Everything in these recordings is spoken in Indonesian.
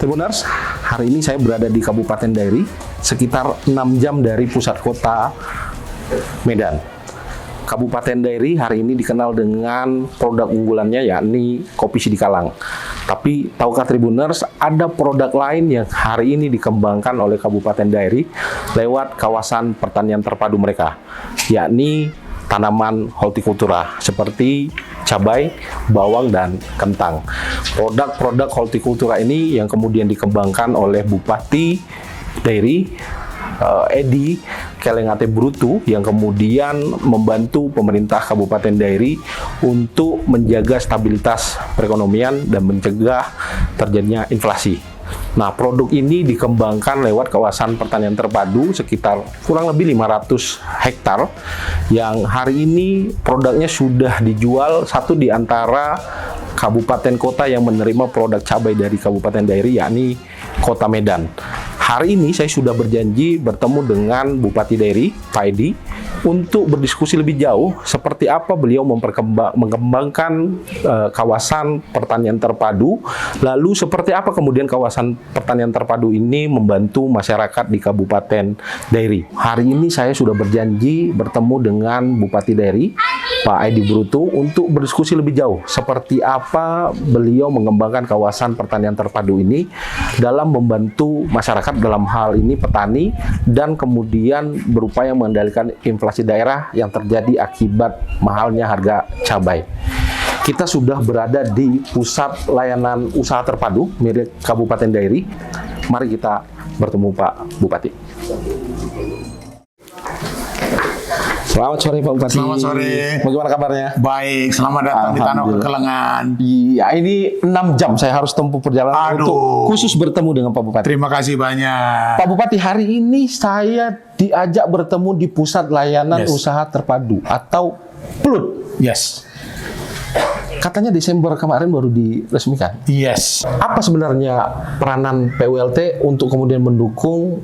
Tribuners, hari ini saya berada di Kabupaten Dairi, sekitar 6 jam dari pusat kota Medan. Kabupaten Dairi hari ini dikenal dengan produk unggulannya yakni kopi Sidikalang. Tapi tahukah Tribuners, ada produk lain yang hari ini dikembangkan oleh Kabupaten Dairi lewat kawasan pertanian terpadu mereka, yakni tanaman hortikultura seperti cabai, bawang, dan kentang. Produk-produk hortikultura ini yang kemudian dikembangkan oleh Bupati Dairi, Edi Kelengate Brutu, yang kemudian membantu pemerintah Kabupaten Dairi untuk menjaga stabilitas perekonomian dan mencegah terjadinya inflasi. Nah, produk ini dikembangkan lewat kawasan pertanian terpadu sekitar kurang lebih 500 hektar yang hari ini produknya sudah dijual satu di antara kabupaten kota yang menerima produk cabai dari Kabupaten Dairi, yakni Kota Medan. Hari ini saya sudah berjanji bertemu dengan Bupati Dairi, Pak Edi, untuk berdiskusi lebih jauh seperti apa beliau mengembangkan kawasan pertanian terpadu, lalu seperti apa kemudian kawasan pertanian terpadu ini membantu masyarakat di Kabupaten Dairi. Hari ini saya sudah berjanji bertemu dengan Bupati Dairi, Pak Edi Brutu, untuk berdiskusi lebih jauh seperti apa beliau mengembangkan kawasan pertanian terpadu ini dalam membantu masyarakat, dalam hal ini petani, dan kemudian berupaya mengendalikan inflasi daerah yang terjadi akibat mahalnya harga cabai. Kita sudah berada di pusat layanan usaha terpadu milik Kabupaten Dairi. Mari kita bertemu Pak Bupati. Selamat sore Pak Bupati. Selamat sore. Bagaimana kabarnya? Baik, selamat datang di Tanah Kelengan. Iya, ini 6 jam saya harus tempuh perjalanan untuk khusus bertemu dengan Pak Bupati. Terima kasih banyak. Pak Bupati, hari ini saya diajak bertemu di Pusat Layanan Usaha Terpadu atau PLUT. Yes. Katanya Desember kemarin baru diresmikan. Yes. Apa sebenarnya peranan PULT untuk kemudian mendukung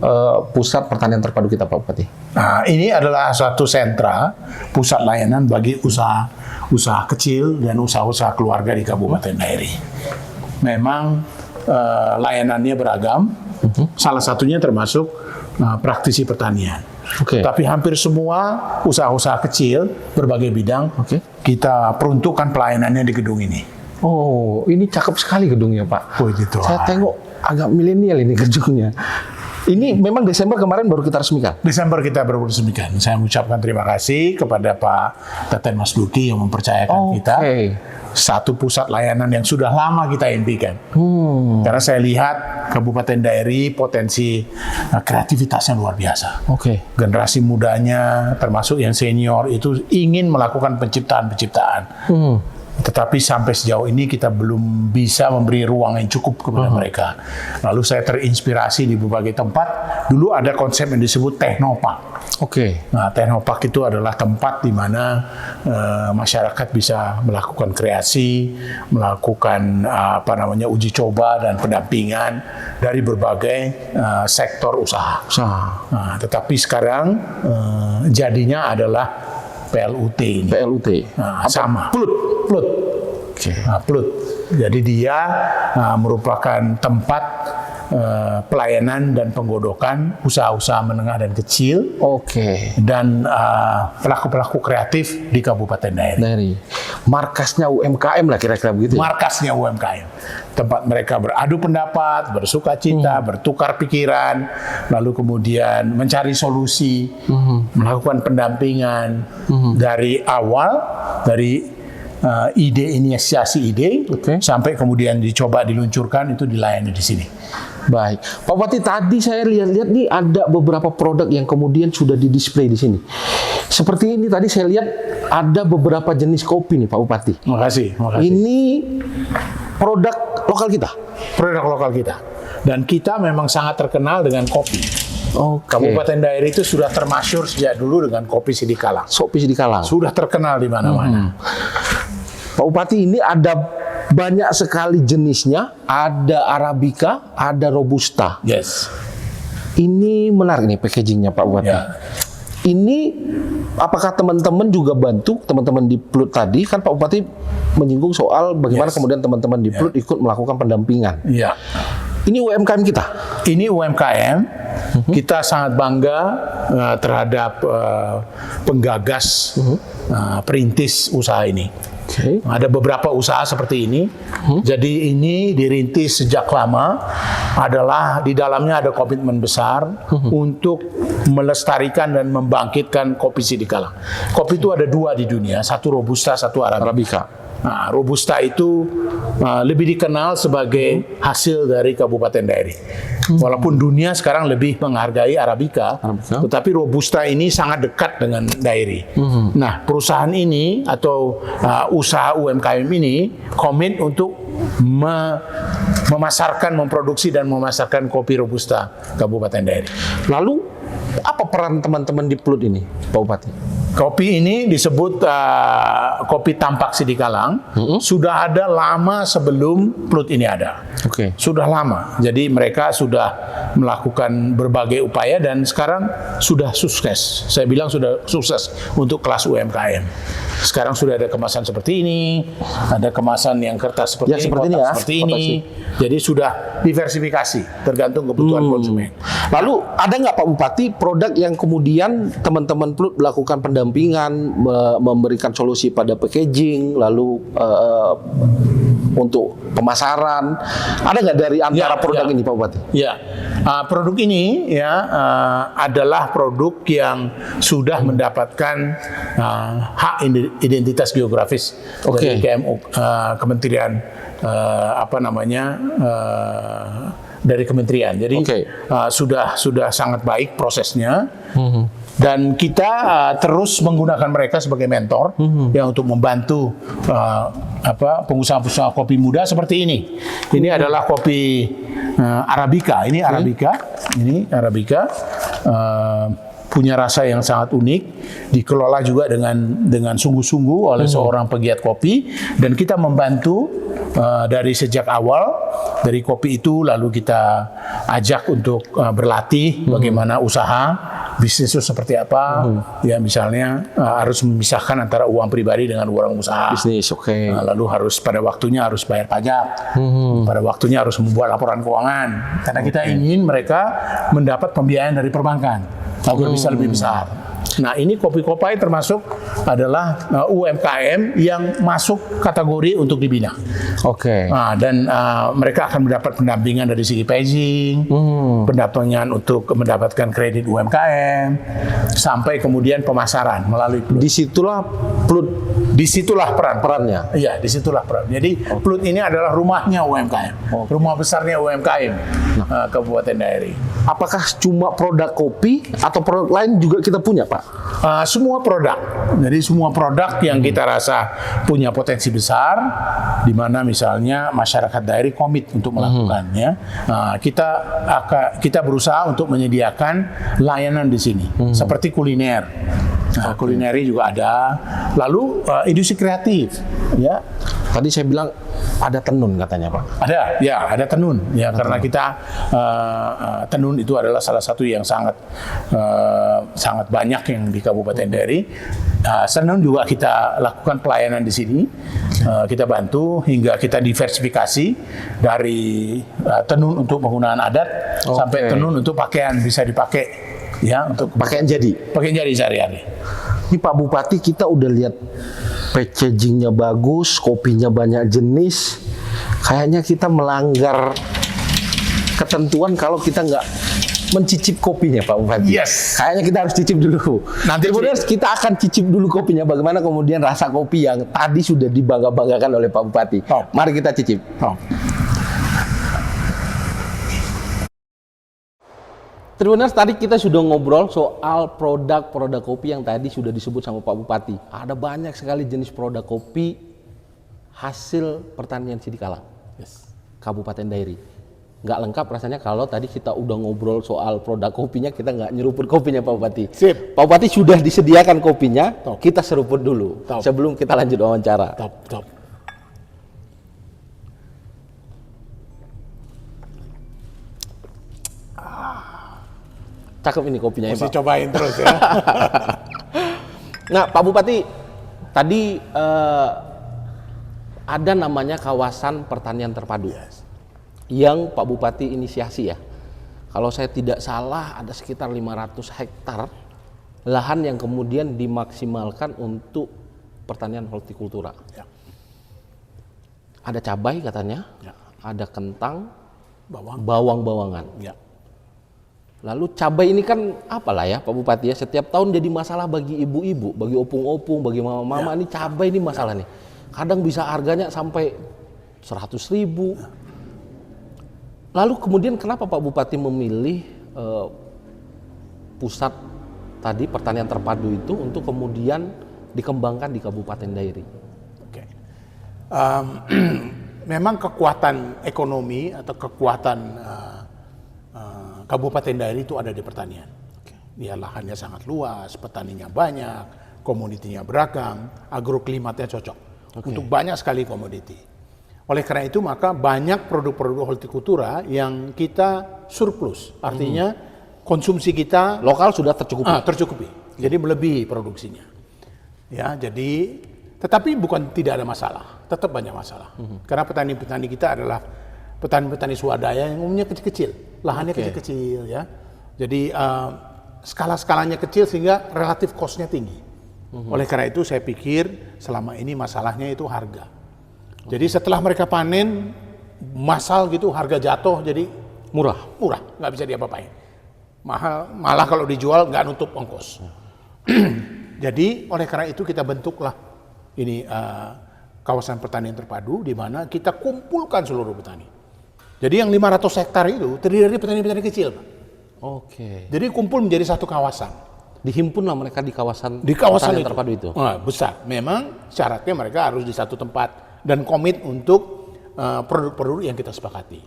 pusat pertanian terpadu kita, Pak Bupati? Nah, ini adalah satu sentra pusat layanan bagi usaha kecil dan usaha-usaha keluarga di Kabupaten Dairi. Memang layanannya beragam. Salah satunya termasuk praktisi pertanian. Tapi hampir semua usaha-usaha kecil berbagai bidang kita peruntukkan pelayanannya di gedung ini. Oh, ini cakep sekali gedungnya, Pak. Oh, gitu. Saya tengok agak milenial ini gedungnya. Ini memang Desember kemarin baru kita resmikan. Desember kita baru resmikan. Saya mengucapkan terima kasih kepada Pak Teten Mas Duki yang mempercayakan kita. Satu pusat layanan yang sudah lama kita impikan. Karena saya lihat Kabupaten Dairi potensi kreativitasnya luar biasa. Generasi mudanya, termasuk yang senior, itu ingin melakukan penciptaan-penciptaan. Tetapi sampai sejauh ini kita belum bisa memberi ruang yang cukup kepada mereka. Lalu saya terinspirasi di berbagai tempat. Dulu ada konsep yang disebut Teknopark. Nah, Teknopark itu adalah tempat di mana masyarakat bisa melakukan kreasi, melakukan uji coba dan pendampingan dari berbagai sektor usaha. Nah, tetapi sekarang jadinya adalah PLUT ini. Nah, sama. PLUT. Nah, PLUT. Jadi dia merupakan tempat pelayanan dan penggodokan usaha-usaha menengah dan kecil, dan pelaku-pelaku kreatif di Kabupaten Dairi. Markasnya UMKM lah kira-kira begitu. Markasnya UMKM. Tempat mereka beradu pendapat, bersukacita, bertukar pikiran, lalu kemudian mencari solusi, melakukan pendampingan dari awal, dari ide, inisiasi ide, sampai kemudian dicoba diluncurkan, itu dilayani di sini. Baik, Pak Bupati, tadi saya lihat-lihat nih ada beberapa produk yang kemudian sudah didisplay di sini. Seperti ini tadi saya lihat ada beberapa jenis kopi nih, Pak Bupati. Terima kasih. Ini produk lokal kita. Produk lokal kita. Dan kita memang sangat terkenal dengan kopi. Kabupaten Dairi itu sudah termasyhur sejak dulu dengan kopi Sidikalang. Kopi Sidikalang. Sudah terkenal di mana-mana. Pak Bupati, ini ada banyak sekali jenisnya. Ada Arabica, ada Robusta. Yes. Ini menarik nih packagingnya, Pak Bupati. Ini apakah teman-teman juga bantu teman-teman di PLUT tadi? Kan Pak Bupati menyinggung soal bagaimana kemudian teman-teman di PLUT ikut melakukan pendampingan. Ini UMKM kita? Ini UMKM. Kita sangat bangga terhadap penggagas, perintis usaha ini. Okay. Ada beberapa usaha seperti ini. Jadi ini dirintis sejak lama. Adalah di dalamnya ada komitmen besar untuk melestarikan dan membangkitkan kopi Sidikalang. Kopi itu ada dua di dunia, satu Robusta, satu Arabica. Nah, Robusta itu lebih dikenal sebagai hasil dari Kabupaten Dairi. Walaupun dunia sekarang lebih menghargai Arabica, tetapi Robusta ini sangat dekat dengan Dairi. Nah, perusahaan ini atau usaha UMKM ini komit untuk memasarkan, memproduksi dan memasarkan kopi Robusta Kabupaten Dairi. Lalu apa peran teman-teman di Plut ini, Pak Bupati? Kopi ini disebut kopi Tampak Sidikalang. Sudah ada lama sebelum Plut ini ada. Oke. Sudah lama. Jadi mereka sudah melakukan berbagai upaya dan sekarang sudah sukses. Saya bilang sudah sukses untuk kelas UMKM. Sekarang sudah ada kemasan seperti ini, ada kemasan yang kertas seperti Ya, seperti ini ya, seperti ini. Jadi sudah diversifikasi tergantung kebutuhan konsumen. Lalu ada nggak Pak Bupati produk yang kemudian teman-teman Plut melakukan pendampingan, memberikan solusi pada packaging, lalu untuk pemasaran, ada nggak dari antara produk ini Pak Bupati? Ya, produk ini ya adalah produk yang sudah mendapatkan hak identitas geografis dari KMU, Kementerian dari kementerian. Jadi sudah sangat baik prosesnya. Dan kita terus menggunakan mereka sebagai mentor ya untuk membantu pengusaha-pengusaha kopi muda seperti ini. Ini adalah kopi Arabica. Ini Arabica. Ini Arabica. Punya rasa yang sangat unik, dikelola juga dengan sungguh-sungguh oleh seorang pegiat kopi, dan kita membantu dari sejak awal dari kopi itu, lalu kita ajak untuk berlatih bagaimana usaha bisnis itu seperti apa, ya misalnya harus memisahkan antara uang pribadi dengan uang usaha. Bisnis, lalu harus pada waktunya harus bayar pajak, pada waktunya harus membuat laporan keuangan, karena kita ingin mereka mendapat pembiayaan dari perbankan agar bisa lebih besar. Nah, ini Kopi Kopai termasuk adalah UMKM yang masuk kategori untuk dibina. Dan mereka akan mendapat pendampingan dari segi packaging, pendampingan untuk mendapatkan kredit UMKM, sampai kemudian pemasaran melalui Plut. Disitulah perannya. Iya, disitulah peran. Jadi Plut ini adalah rumahnya UMKM, rumah besarnya UMKM Kabupaten Dairi. Apakah cuma produk kopi atau produk lain juga kita punya, Pak? Semua produk. Jadi semua produk yang kita rasa punya potensi besar, di mana misalnya masyarakat Dairi komit untuk melakukannya. Kita berusaha untuk menyediakan layanan di sini, seperti kuliner. Kulineri juga ada. Lalu industri kreatif, ya. Tadi saya bilang ada tenun katanya, Pak. Ada tenun. Ya, karena kita tenun itu adalah salah satu yang sangat banyak yang di Kabupaten Dairi. Tenun juga kita lakukan pelayanan di sini. Kita bantu hingga kita diversifikasi dari tenun untuk penggunaan adat sampai tenun untuk pakaian bisa dipakai. Ya, untuk pakaian jadi sehari-hari. Ini Pak Bupati, kita udah lihat packagingnya bagus, kopinya banyak jenis. Kayaknya kita melanggar ketentuan kalau kita nggak mencicip kopinya, Pak Bupati. Yes. Kayaknya kita harus cicip dulu. Nanti kemudian kita akan cicip dulu kopinya. Bagaimana kemudian rasa kopi yang tadi sudah dibangga-banggakan oleh Pak Bupati. Mari kita cicip. Tribuners, tadi kita sudah ngobrol soal produk-produk kopi yang tadi sudah disebut sama Pak Bupati. Ada banyak sekali jenis produk kopi hasil pertanian Sidikalang, Kabupaten Dairi. Nggak lengkap rasanya kalau tadi kita udah ngobrol soal produk kopinya, kita nggak nyeruput kopinya, Pak Bupati. Sip. Pak Bupati sudah disediakan kopinya, kita seruput dulu sebelum kita lanjut wawancara. Top. Cakep ini kopinya, Mesti Pak. cobain terus ya. Nah, Pak Bupati, tadi ada namanya kawasan pertanian terpadu. yang Pak Bupati inisiasi ya. Kalau saya tidak salah ada sekitar 500 hektar lahan yang kemudian dimaksimalkan untuk pertanian hortikultura. Ya. Ada cabai katanya, Ya. ada kentang, Bawang. bawang-bawangan. Ya. Lalu cabai ini kan apalah ya Pak Bupati ya, setiap tahun jadi masalah bagi ibu-ibu, bagi opung-opung, bagi mama-mama. Ini cabai ini masalah nih. Kadang bisa harganya sampai 100.000. Lalu kemudian kenapa Pak Bupati memilih pusat tadi pertanian terpadu itu untuk kemudian dikembangkan di Kabupaten Dairi? Oke. Memang kekuatan ekonomi atau kekuatan Kabupaten Dairi itu ada di pertanian. Dia lahannya sangat luas, petaninya banyak, komoditinya beragam, agroklimatnya cocok untuk banyak sekali komoditi. Oleh karena itu maka banyak produk-produk hortikultura yang kita surplus, artinya konsumsi kita Lokal sudah tercukupi. tercukupi, jadi melebihi produksinya. Ya, jadi tetapi bukan tidak ada masalah, tetap banyak masalah. Karena petani-petani kita adalah petani-petani swadaya yang umumnya kecil-kecil, lahannya kecil-kecil ya. Jadi skala-skalanya kecil sehingga relatif cost-nya tinggi. Oleh karena itu saya pikir selama ini masalahnya itu harga. Jadi setelah mereka panen massal gitu harga jatuh jadi Murah. nggak bisa diapa-apain. Mahal, malah kalau dijual nggak nutup ongkos. Jadi oleh karena itu kita bentuklah ini kawasan pertanian terpadu di mana kita kumpulkan seluruh petani. Jadi yang 500 hektar itu terdiri dari petani-petani kecil, Pak. Oke. Jadi kumpul menjadi satu kawasan. Dihimpun lah mereka di kawasan Kawasan pertanian itu. terpadu itu. Nah, besar. Memang syaratnya mereka harus di satu tempat dan komit untuk produk-produk yang kita sepakati.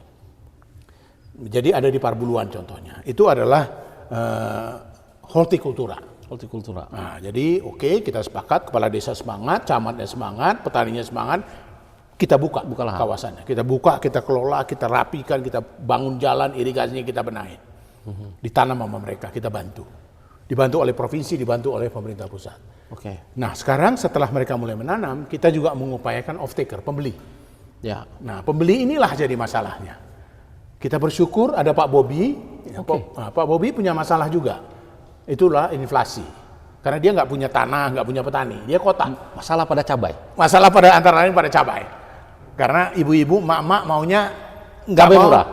Jadi ada di Parbuluan contohnya. Itu adalah hortikultura. Hortikultura. Nah, jadi oke, kita sepakat, kepala desa semangat, camatnya semangat, petaninya semangat, kita buka lahan. kawasannya. Kita buka, kita kelola, kita rapikan, kita bangun jalan, irigasinya kita benahin. Ditanam sama mereka, kita bantu. Dibantu oleh provinsi, dibantu oleh pemerintah pusat. Oke. Nah, sekarang setelah mereka mulai menanam, kita juga mengupayakan off-taker, pembeli. Ya. Nah, pembeli inilah jadi masalahnya. Kita bersyukur ada Pak Bobi. Pak Bobi punya masalah juga. Itulah inflasi. Karena dia nggak punya tanah, nggak punya petani. Dia kota. Masalah pada cabai. Masalah pada antara lain pada cabai. Karena ibu-ibu, mak-mak maunya nggak Cabai mau murah.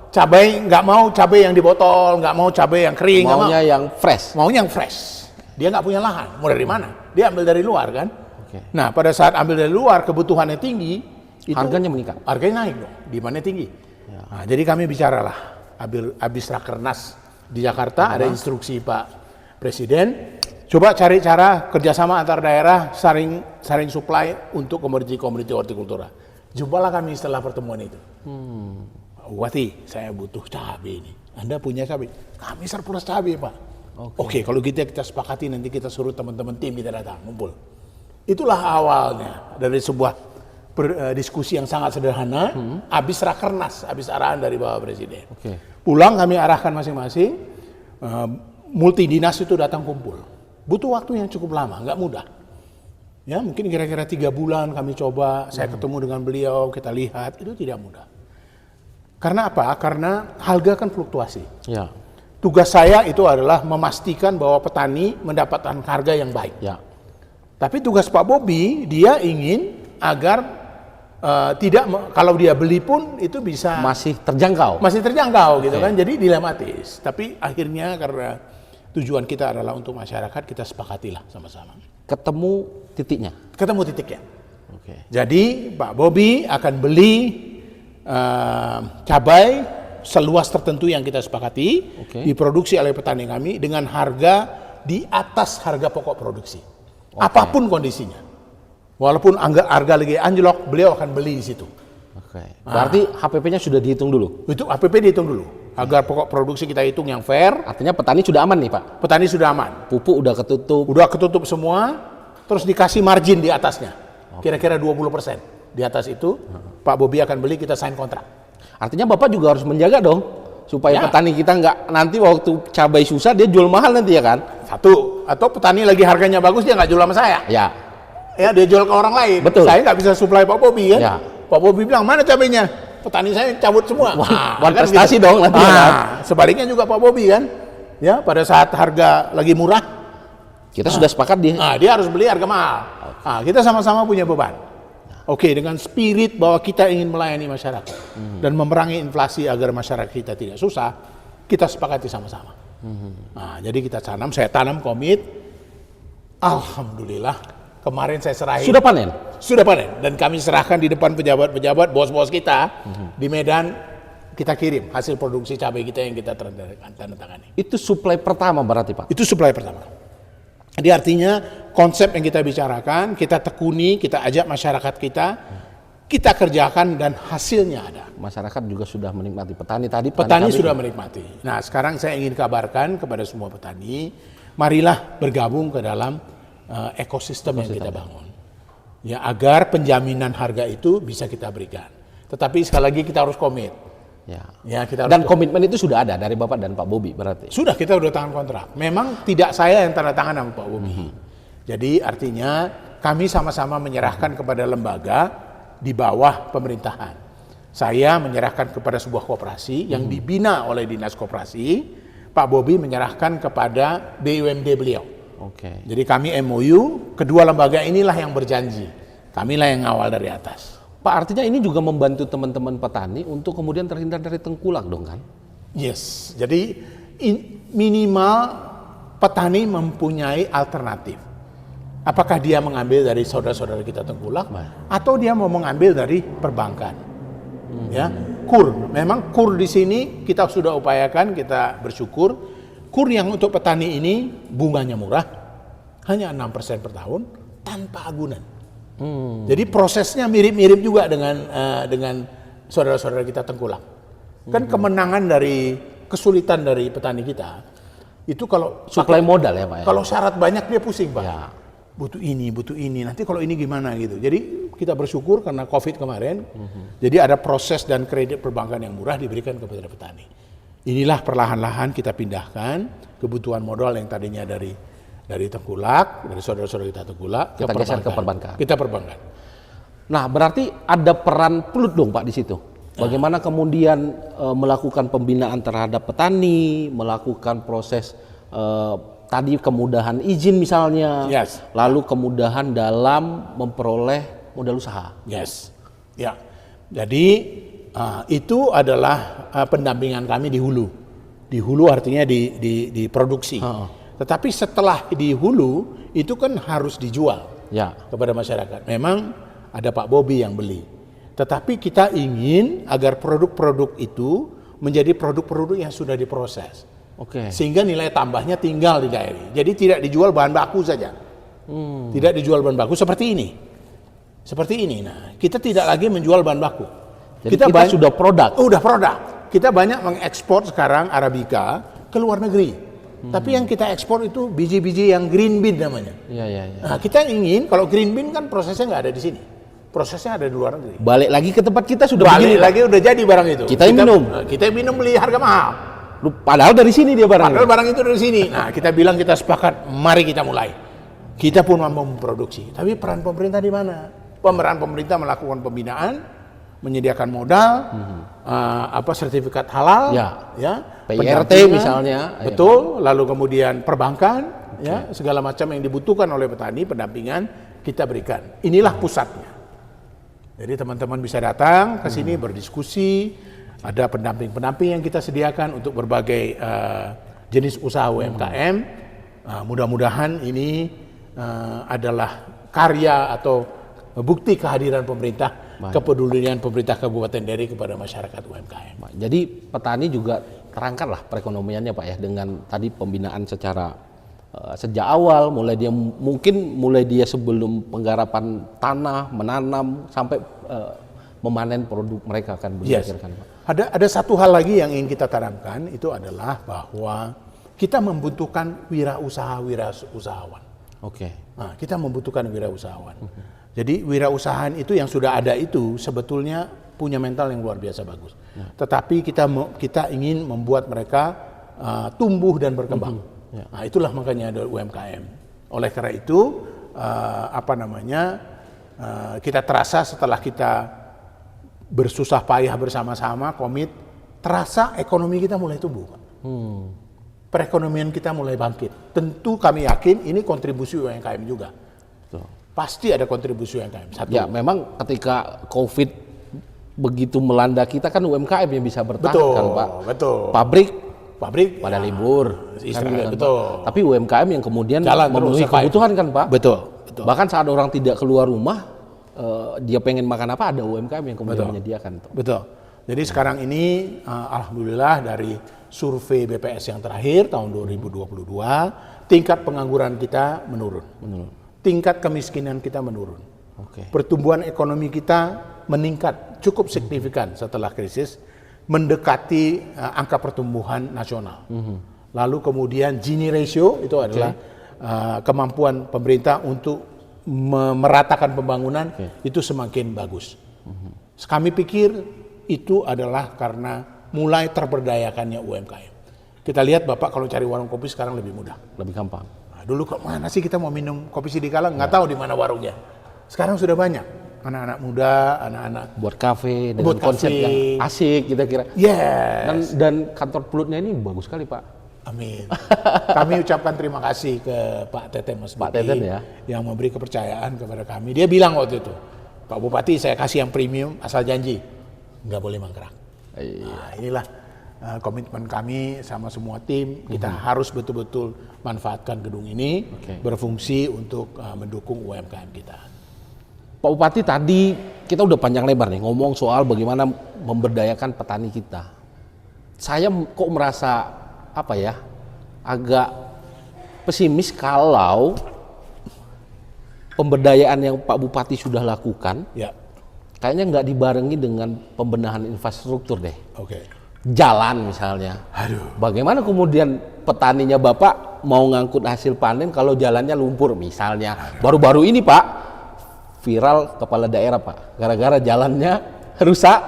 Cabai, nggak mau cabai yang di botol, nggak mau cabai yang kering, nggak Maunya mau. yang fresh. Maunya yang fresh. Dia nggak punya lahan. Mau dari mana? Dia ambil dari luar kan. Oke. Nah, pada saat ambil dari luar kebutuhannya tinggi, itu Harganya meningkat. Harganya naik dong, demandnya tinggi. Nah, jadi kami bicaralah, habis Rakernas di Jakarta ada instruksi Pak Presiden, coba cari cara kerjasama antar daerah saring supply untuk komoditi-komoditi hortikultura. Jumpalah kami setelah pertemuan itu. Bupati, saya butuh cabai ini. Anda punya cabai? Kami surplus cabai, Pak. Oke, kalau kita sepakati nanti kita suruh teman-teman tim kita datang, ngumpul. Itulah awalnya dari sebuah diskusi yang sangat sederhana, habis Rakernas, habis arahan dari Bapak Presiden. Pulang kami arahkan masing-masing, multi dinas itu datang kumpul. Butuh waktu yang cukup lama, nggak mudah. Ya, mungkin kira-kira 3 bulan kami coba, saya ketemu dengan beliau, kita lihat, itu tidak mudah. Karena apa? Karena harga kan fluktuasi. Ya. Tugas saya itu adalah memastikan bahwa petani mendapatkan harga yang baik. Ya. Tapi tugas Pak Bobi, dia ingin agar kalau dia beli pun itu bisa Masih terjangkau. gitu kan. Jadi dilematis. Tapi akhirnya karena tujuan kita adalah untuk masyarakat, kita sepakatilah sama-sama. Ketemu titiknya. Ketemu titiknya. Oke. Jadi Pak Bobi akan beli cabai seluas tertentu yang kita sepakati, diproduksi oleh petani kami dengan harga di atas harga pokok produksi. Apapun kondisinya. Walaupun harga lagi anjlok, beliau akan beli di situ. Oke. Berarti HPP-nya sudah dihitung dulu. Itu HPP dihitung dulu. Agar pokok produksi kita hitung yang fair. Artinya petani sudah aman nih, Pak. Petani sudah aman. Pupuk udah ketutup. Udah ketutup semua, terus dikasih margin di atasnya. Kira-kira 20%. Di atas itu, Pak Bobi akan beli, kita sign kontrak. Artinya Bapak juga harus menjaga dong, supaya petani kita nggak nanti waktu cabai susah dia jual mahal nanti ya kan? Satu, atau petani lagi harganya bagus dia nggak jual sama saya. Ya dia jual ke orang lain. Betul. Saya nggak bisa supply Pak Bobi kan. Ya. Pak Bobi bilang mana cabainya? petani saya cabut semua. Wah, Kan prestasi gitu. dong nanti kan. Sebaliknya juga Pak Bobi kan, ya pada saat harga lagi murah, Kita sudah sepakat dia harus beli harga mahal. Kita sama-sama punya beban. Oke, dengan spirit bahwa kita ingin melayani masyarakat dan memerangi inflasi agar masyarakat kita tidak susah, kita sepakati sama-sama. Jadi kita saya tanam komit. Alhamdulillah, kemarin saya serahin. Sudah panen? Sudah panen. Dan kami serahkan di depan pejabat-pejabat, bos-bos kita di Medan, kita kirim hasil produksi cabai kita yang kita tanda tangani. Itu suplai pertama berarti Pak? Itu suplai pertama. Jadi artinya konsep yang kita bicarakan, kita tekuni, kita ajak masyarakat kita kerjakan dan hasilnya ada. Masyarakat juga sudah menikmati. Petani sudah menikmati. Nah, sekarang saya ingin kabarkan kepada semua petani, marilah bergabung ke dalam ekosistem yang kita bangun. Ya, agar penjaminan harga itu bisa kita berikan. Tetapi sekali lagi kita harus komit. Dan komitmen itu sudah ada dari Bapak dan Pak Bobi berarti? Sudah, kita udah tangan kontrak. Memang tidak saya yang tanda tangan sama Pak Bobi. Jadi artinya kami sama-sama menyerahkan kepada lembaga di bawah pemerintahan. Saya menyerahkan kepada sebuah koperasi yang dibina oleh Dinas Koperasi. Pak Bobi menyerahkan kepada BUMD beliau. Jadi kami MOU, kedua lembaga inilah yang berjanji. Kamilah yang ngawal dari atas. Pak, artinya ini juga membantu teman-teman petani untuk kemudian terhindar dari tengkulak dong kan? Yes, jadi minimal petani mempunyai alternatif. Apakah dia mengambil dari saudara-saudara kita tengkulak, atau dia mau mengambil dari perbankan? Ya, KUR. Memang KUR di sini kita sudah upayakan, kita bersyukur. KUR yang untuk petani ini bunganya murah, hanya 6% per tahun tanpa agunan. Jadi prosesnya mirip-mirip juga dengan saudara-saudara kita tengkulak. Kan kemenangan dari kesulitan dari petani kita itu kalau suplai modal ya Pak. Kalau syarat banyak dia pusing Pak. Ya. Butuh ini. Nanti kalau ini gimana gitu. Jadi kita bersyukur karena COVID kemarin. Jadi ada proses dan kredit perbankan yang murah diberikan kepada petani. Inilah perlahan-lahan kita pindahkan kebutuhan modal yang tadinya dari tengkulak, dari saudara-saudara kita tengkulak, kita geser ke perbankan. Kita perbankan. Nah, berarti ada peran Pluit dong Pak di situ. Bagaimana kemudian melakukan pembinaan terhadap petani, melakukan proses tadi kemudahan izin misalnya, lalu kemudahan dalam memperoleh modal usaha. Ya. Jadi itu adalah pendampingan kami di hulu. Di hulu artinya di produksi. Tetapi setelah di hulu itu kan harus dijual kepada masyarakat. Memang ada Pak Bobi yang beli. Tetapi kita ingin agar produk-produk itu menjadi produk-produk yang sudah diproses. Sehingga nilai tambahnya tinggal di daerah. Jadi tidak dijual bahan baku saja. Tidak dijual bahan baku seperti ini. Nah, kita tidak lagi menjual bahan baku. Jadi kita sudah produk. Udah produk. Kita banyak mengekspor sekarang Arabica ke luar negeri. Tapi yang kita ekspor itu biji-biji yang green bean namanya. Nah, kita ingin kalau green bean kan prosesnya nggak ada di sini. Prosesnya ada di luar negeri. Balik lagi ke tempat kita sudah balik lagi udah jadi barang itu. Kita minum beli harga mahal. Padahal dari sini dia barang. Padahal barang itu dari sini. Nah, kita bilang kita sepakat, mari kita mulai. Kita pun mampu memproduksi. Tapi peran pemerintah di mana? Peran pemerintah melakukan pembinaan, menyediakan modal, sertifikat halal, PRT misalnya, betul. Lalu kemudian perbankan, segala macam yang dibutuhkan oleh petani, pendampingan kita berikan. Inilah pusatnya. Jadi teman-teman bisa datang ke sini berdiskusi, ada pendamping-pendamping yang kita sediakan untuk berbagai jenis usaha UMKM. Mudah-mudahan ini adalah karya atau bukti kehadiran pemerintah, kepedulian pemerintah Kabupaten Deiri kepada masyarakat UMKM. Jadi petani juga terangkat lah perekonomiannya Pak ya, dengan tadi pembinaan secara sejak awal, mulai dia sebelum penggarapan tanah, menanam sampai memanen produk mereka akan berdasarkan Pak. Ada satu hal lagi yang ingin kita tanamkan, itu adalah bahwa kita membutuhkan wirausahawan. Nah, kita membutuhkan wirausahawan. Jadi wirausahaan itu yang sudah ada itu sebetulnya punya mental yang luar biasa bagus. Tetapi kita ingin membuat mereka tumbuh dan berkembang. Nah, itulah makanya ada UMKM. Oleh karena itu kita terasa setelah kita bersusah payah bersama-sama, komit, terasa ekonomi kita mulai tumbuh, Pak. Perekonomian kita mulai bangkit. Tentu kami yakin ini kontribusi UMKM juga. Betul. Pasti ada kontribusi UMKM. Satu. Ya, memang ketika COVID begitu melanda kita kan UMKM yang bisa bertahan Betul, kan, Pak. betul. Pabrik ya, pada libur. Israel, Kan, betul. Pak. Tapi UMKM yang kemudian Jalan memenuhi terus, kebutuhan kan, Pak. Betul, betul. Bahkan saat orang tidak keluar rumah, dia pengen makan apa, ada UMKM yang kemudian Betul. menyediakan. Betul. Jadi sekarang ini alhamdulillah dari survei BPS yang terakhir tahun 2022, tingkat pengangguran kita menurun. Tingkat kemiskinan kita menurun. Oke. Pertumbuhan ekonomi kita meningkat cukup signifikan setelah krisis, mendekati angka pertumbuhan nasional. Lalu kemudian Gini ratio itu adalah kemampuan pemerintah untuk meratakan pembangunan itu semakin bagus. Kami pikir itu adalah karena mulai terberdayakannya UMKM. Kita lihat Bapak kalau cari warung kopi sekarang lebih mudah. Lebih gampang. Nah, dulu kok mana sih kita mau minum kopi Sidikala nggak tahu di mana warungnya. Sekarang sudah banyak anak-anak muda, anak-anak Buat kafe dengan Buat konsep kafe. yang asik kita kira. Yes. Dan kantor pelutnya ini bagus sekali, Pak. Amin. Kami ucapkan terima kasih ke Pak Teten Mas Pak Duki Teten ya. yang memberi kepercayaan kepada kami. Dia bilang waktu itu, Pak Bupati saya kasih yang premium asal janji nggak boleh mangkrak. Nah, inilah komitmen kami sama semua tim. Kita harus betul-betul manfaatkan gedung ini berfungsi untuk mendukung UMKM kita. Pak Bupati, tadi kita udah panjang lebar nih ngomong soal bagaimana memberdayakan petani kita. Saya kok merasa agak pesimis kalau pemberdayaan yang Pak Bupati sudah lakukan Ya, kayaknya nggak dibarengi dengan pembenahan infrastruktur deh. oke. Jalan misalnya. Aduh. Bagaimana kemudian petaninya Bapak mau ngangkut hasil panen kalau jalannya lumpur misalnya. Baru-baru ini Pak, viral kepala daerah Pak, gara-gara jalannya rusak,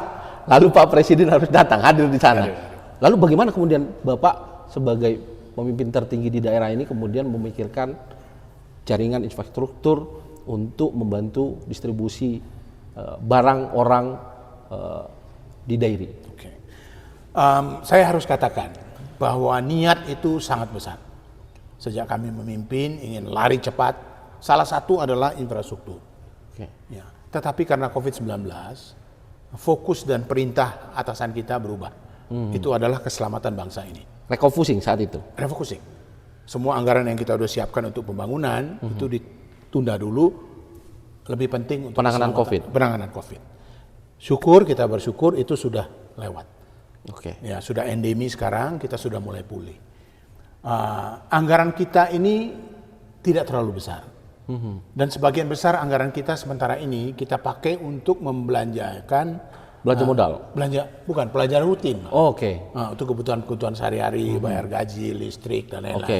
lalu Pak Presiden harus datang hadir di sana. Lalu bagaimana kemudian Bapak sebagai pemimpin tertinggi di daerah ini kemudian memikirkan jaringan infrastruktur untuk membantu distribusi barang orang di dairy? Oke. Saya harus katakan bahwa niat itu sangat besar. Sejak kami memimpin ingin lari cepat, salah satu adalah infrastruktur. Oke. Ya. Tetapi karena COVID-19, fokus dan perintah atasan kita berubah. Itu adalah keselamatan bangsa ini. Refocusing saat itu. Refocusing. Semua anggaran yang kita udah siapkan untuk pembangunan itu ditunda dulu. Lebih penting untuk Penanganan keselamatan. COVID. Penanganan COVID. Syukur, kita bersyukur itu sudah lewat. Oke. Ya, sudah endemi sekarang, kita sudah mulai pulih. Anggaran kita ini tidak terlalu besar. Dan sebagian besar anggaran kita sementara ini kita pakai untuk membelanjakan Belanja modal. bukan pelajaran rutin. Oh, oke. Untuk kebutuhan sehari-hari, bayar gaji, listrik dan lain-lain. Oke.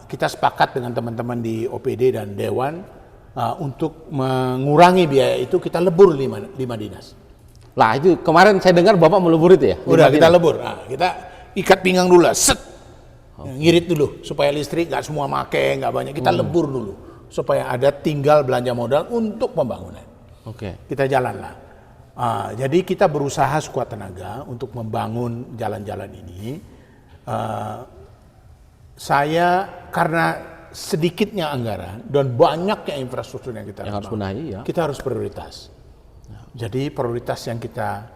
Kita sepakat dengan teman-teman di OPD dan Dewan untuk mengurangi biaya itu kita lebur lima dinas. Lah itu kemarin saya dengar Bapak melebur itu ya? Udah kita lebur. Nah, kita ikat pinggang dulu, set. Ngirit dulu supaya listrik nggak semua make, nggak banyak. Kita lebur dulu supaya ada tinggal belanja modal untuk pembangunan. Oke. Kita jalanlah. Jadi kita berusaha sekuat tenaga untuk membangun jalan-jalan ini. Saya karena sedikitnya anggaran dan banyaknya infrastruktur yang kita Yang harus benahi ya. kita harus prioritas. Jadi prioritas yang kita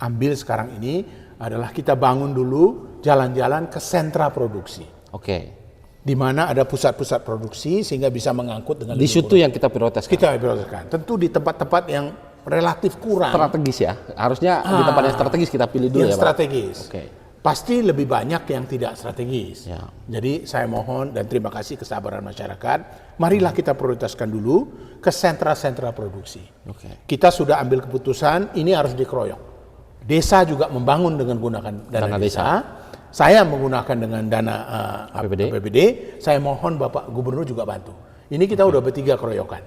ambil sekarang ini adalah kita bangun dulu jalan-jalan ke sentra produksi. Oke. Di mana ada pusat-pusat produksi sehingga bisa mengangkut dengan Di lebih situ yang kita prioritaskan. kita prioritaskan. Tentu di tempat-tempat yang relatif kurang. Strategis ya. Harusnya di tempat yang strategis kita pilih dulu yang ya, Pak. strategis. Oke. Pasti lebih banyak yang tidak strategis. Ya. Jadi saya mohon dan terima kasih kesabaran masyarakat. Marilah kita prioritaskan dulu ke sentra-sentra produksi. Oke. Kita sudah ambil keputusan ini harus dikeroyok. Desa juga membangun dengan gunakan dana desa. Saya menggunakan dengan dana APBD. Saya mohon Bapak Gubernur juga bantu. Ini kita udah bertiga keroyokan.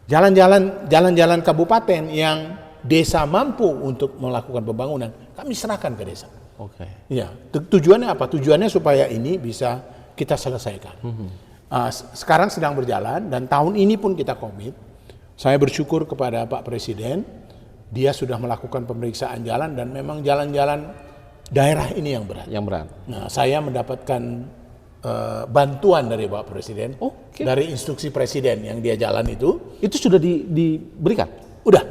Jalan-jalan kabupaten yang desa mampu untuk melakukan pembangunan, kami serahkan ke desa. Oke. Ya, tujuannya apa? Tujuannya supaya ini bisa kita selesaikan. Sekarang sedang berjalan dan tahun ini pun kita komit. Saya bersyukur kepada Pak Presiden dia sudah melakukan pemeriksaan jalan dan memang jalan-jalan daerah ini yang berat. Yang berat. Nah, saya mendapatkan bantuan dari Bapak Presiden, dari instruksi Presiden yang dia jalan itu. Itu sudah diberikan? Udah.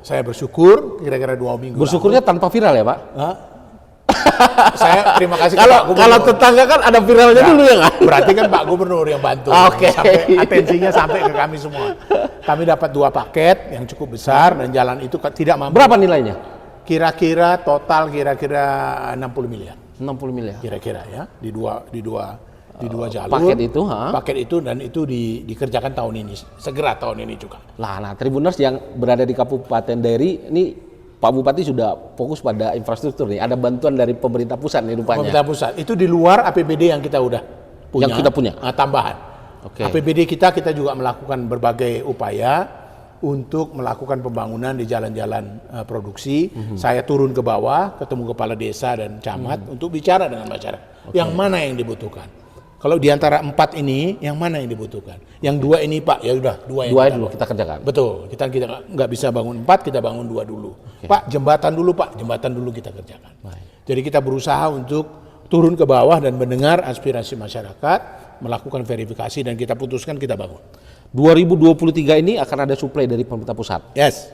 Saya bersyukur kira-kira 2 minggu. Bersyukurnya tanpa viral ya Pak? Saya terima kasih kalau tetangga kan ada viralnya dulu ya kan? Berarti kan Pak Gubernur yang bantu. Sampai atensinya sampai ke kami semua. Kami dapat 2 paket yang cukup besar dan jalan itu tidak mampu. Berapa nilainya? Kira-kira total 60 miliar. 60 miliar. Kira-kira ya di dua jalur. Paket itu dan itu dikerjakan tahun ini, segera tahun ini juga. Nah, Tribuners yang berada di Kabupaten Dairi ini Pak Bupati sudah fokus pada infrastruktur nih. Ada bantuan dari pemerintah pusat nih rupanya. Pemerintah pusat itu di luar APBD yang kita udah punya. Yang kita punya. Tambahan. APBD kita juga melakukan berbagai upaya untuk melakukan pembangunan di jalan-jalan produksi. Saya turun ke bawah, ketemu kepala desa dan camat untuk bicara dengan masyarakat. Yang mana yang dibutuhkan? Kalau di antara 4 ini, yang mana yang dibutuhkan? Yang 2 ini Pak, ya udah 2 yang dulu kita kerjakan. Betul, kita nggak bisa bangun 4, kita bangun 2 dulu. Pak, jembatan dulu Pak, jembatan dulu kita kerjakan. Jadi kita berusaha untuk turun ke bawah dan mendengar aspirasi masyarakat, melakukan verifikasi dan kita putuskan kita bangun. 2023 ini akan ada suplai dari pemerintah pusat. Yes.